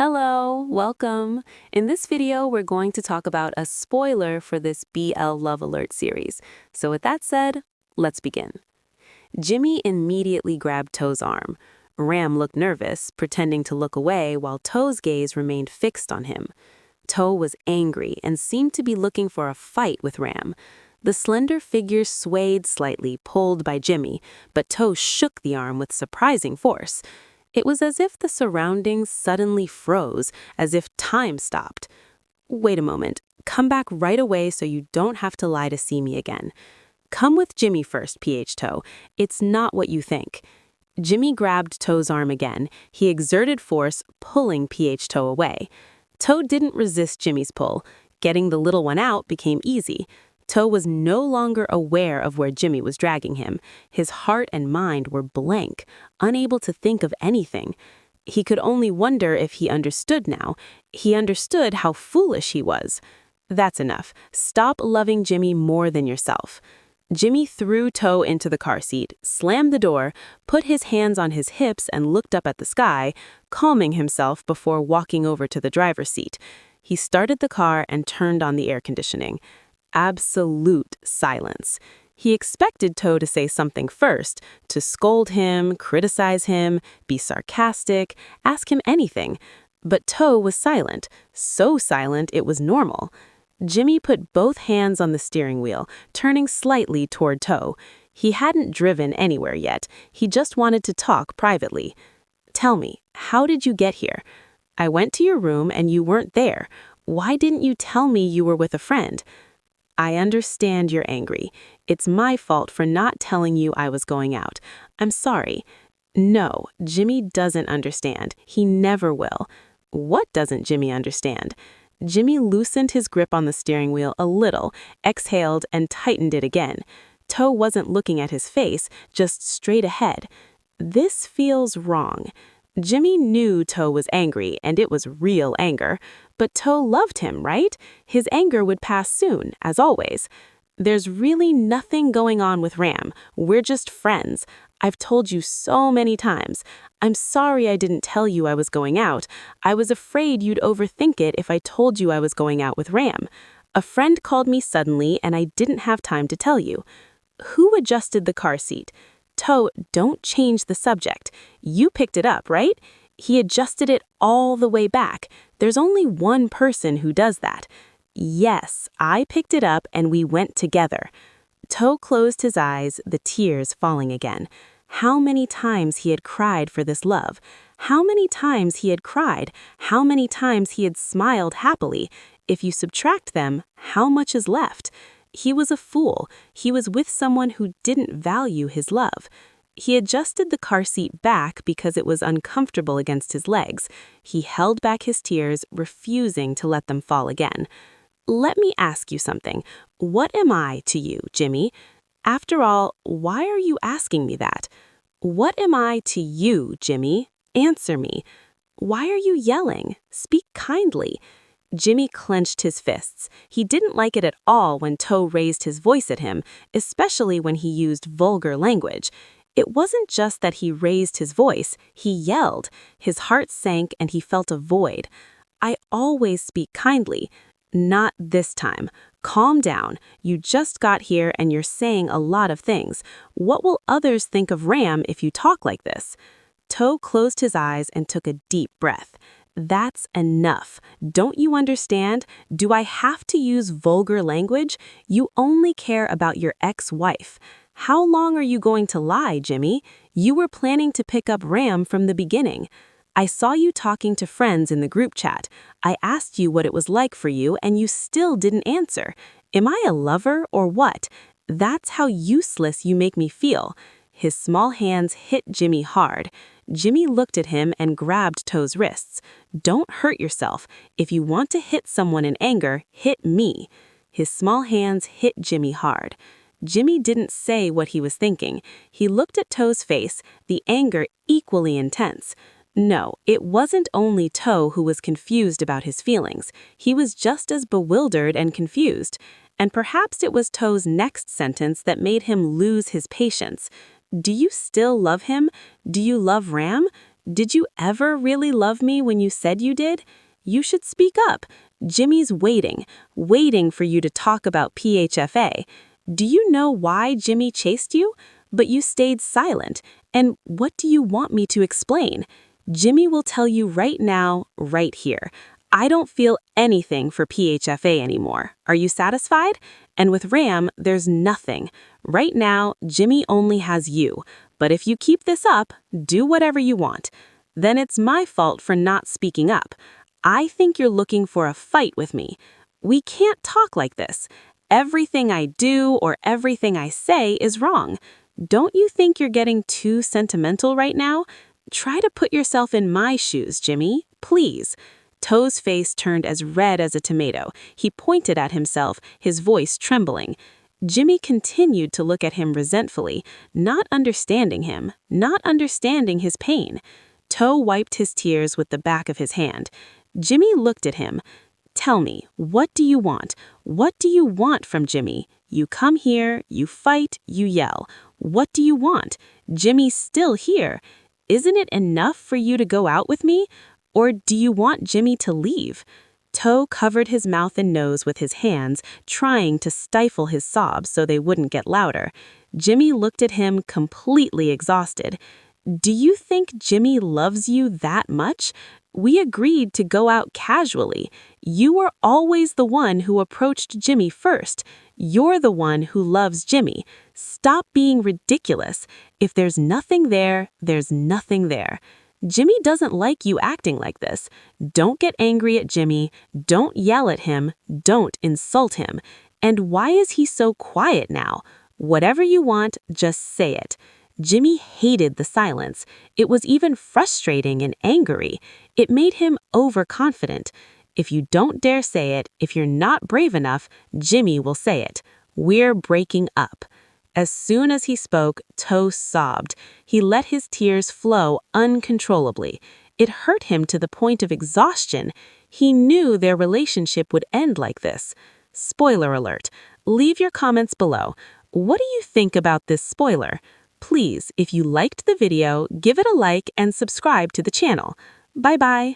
Hello, welcome. In this video, we're going to talk about a spoiler for this BL Love Alert series. So with that said, let's begin. Jimmy immediately grabbed Toe's arm. Ram looked nervous, pretending to look away while Toe's gaze remained fixed on him. Toe was angry and seemed to be looking for a fight with Ram. The slender figure swayed slightly, pulled by Jimmy, but Toe shook the arm with surprising force. It was as if the surroundings suddenly froze, as if time stopped. Wait a moment. Come back right away so you don't have to lie to see me again. Come with Jimmy first, PH Toe. It's not what you think. Jimmy grabbed Toe's arm again. He exerted force, pulling PH Toe away. Toe didn't resist Jimmy's pull. Getting the little one out became easy. Toe was no longer aware of where Jimmy was dragging him. His heart and mind were blank, unable to think of anything. He could only wonder if he understood now. He understood how foolish he was. That's enough. Stop loving Jimmy more than yourself. Jimmy threw Toe into the car seat, slammed the door, put his hands on his hips and looked up at the sky, calming himself before walking over to the driver's seat. He started the car and turned on the air conditioning. Absolute silence. He expected Toe to say something first, to scold him, criticize him, be sarcastic, ask him anything. But Toe was silent, so silent it was normal. Jimmy put both hands on the steering wheel, turning slightly toward Toe. He hadn't driven anywhere yet. He just wanted to talk privately. Tell me, how did you get here? I went to your room and you weren't there. Why didn't you tell me you were with a friend? I understand you're angry. It's my fault for not telling you I was going out. I'm sorry. No, Jimmy doesn't understand. He never will. What doesn't Jimmy understand? Jimmy loosened his grip on the steering wheel a little, exhaled, and tightened it again. Toe wasn't looking at his face, just straight ahead. This feels wrong. Jimmy knew Toe was angry, and it was real anger. But Toe loved him, right? His anger would pass soon, as always. There's really nothing going on with Ram. We're just friends. I've told you so many times. I'm sorry I didn't tell you I was going out. I was afraid you'd overthink it if I told you I was going out with Ram. A friend called me suddenly, and I didn't have time to tell you. Who adjusted the car seat? Toe, don't change the subject. You picked it up, right? He adjusted it all the way back. There's only one person who does that. Yes, I picked it up and we went together. Toe closed his eyes, the tears falling again. How many times he had cried for this love. How many times he had cried. How many times he had smiled happily. If you subtract them, how much is left? He was a fool. He was with someone who didn't value his love. He adjusted the car seat back because it was uncomfortable against his legs. He held back his tears, refusing to let them fall again. Let me ask you something. What am I to you, Jimmy? After all, why are you asking me that? What am I to you, Jimmy? Answer me. Why are you yelling? Speak kindly. Jimmy clenched his fists. He didn't like it at all when Toe raised his voice at him, especially when he used vulgar language. It wasn't just that he raised his voice, he yelled. His heart sank and he felt a void. I always speak kindly. Not this time. Calm down. You just got here and you're saying a lot of things. What will others think of Ram if you talk like this? Toe closed his eyes and took a deep breath. That's enough. Don't you understand? Do I have to use vulgar language? You only care about your ex-wife. How long are you going to lie, Jimmy? You were planning to pick up Ram from the beginning. I saw you talking to friends in the group chat. I asked you what it was like for you, and you still didn't answer. Am I a lover or what? That's how useless you make me feel. His small hands hit Jimmy hard. Jimmy looked at him and grabbed Toe's wrists. Don't hurt yourself. If you want to hit someone in anger, hit me. His small hands hit Jimmy hard. Jimmy didn't say what he was thinking. He looked at Toe's face, the anger equally intense. No, it wasn't only Toe who was confused about his feelings. He was just as bewildered and confused. And perhaps it was Toe's next sentence that made him lose his patience. Do you still love him? Do you love Ram? Did you ever really love me when you said you did? You should speak up. Jimmy's waiting for you to talk about PHFA. Do you know why Jimmy chased you? But you stayed silent. And what do you want me to explain? Jimmy will tell you right now, right here. I don't feel anything for PHFA anymore. Are you satisfied? And with Ram, there's nothing. Right now, Jimmy only has you. But if you keep this up, do whatever you want. Then it's my fault for not speaking up. I think you're looking for a fight with me. We can't talk like this. Everything I do or everything I say is wrong. Don't you think you're getting too sentimental right now? Try to put yourself in my shoes, Jimmy, please. Toe's face turned as red as a tomato. He pointed at himself, his voice trembling. Jimmy continued to look at him resentfully, not understanding him, not understanding his pain. Toe wiped his tears with the back of his hand. Jimmy looked at him. Tell me, what do you want? What do you want from Jimmy? You come here, you fight, you yell. What do you want? Jimmy's still here. Isn't it enough for you to go out with me? Or do you want Jimmy to leave? Toe covered his mouth and nose with his hands, trying to stifle his sobs so they wouldn't get louder. Jimmy looked at him completely exhausted. Do you think Jimmy loves you that much? We agreed to go out casually. You were always the one who approached Jimmy first. You're the one who loves Jimmy. Stop being ridiculous. If there's nothing there, there's nothing there. Jimmy doesn't like you acting like this. Don't get angry at Jimmy. Don't yell at him. Don't insult him. And why is he so quiet now? Whatever you want, just say it. Jimmy hated the silence. It was even frustrating and angry. It made him overconfident. If you don't dare say it, if you're not brave enough, Jimmy will say it. We're breaking up. As soon as he spoke, Toe sobbed. He let his tears flow uncontrollably. It hurt him to the point of exhaustion. He knew their relationship would end like this. Spoiler alert. Leave your comments below. What do you think about this spoiler? Please, if you liked the video, give it a like and subscribe to the channel. Bye-bye.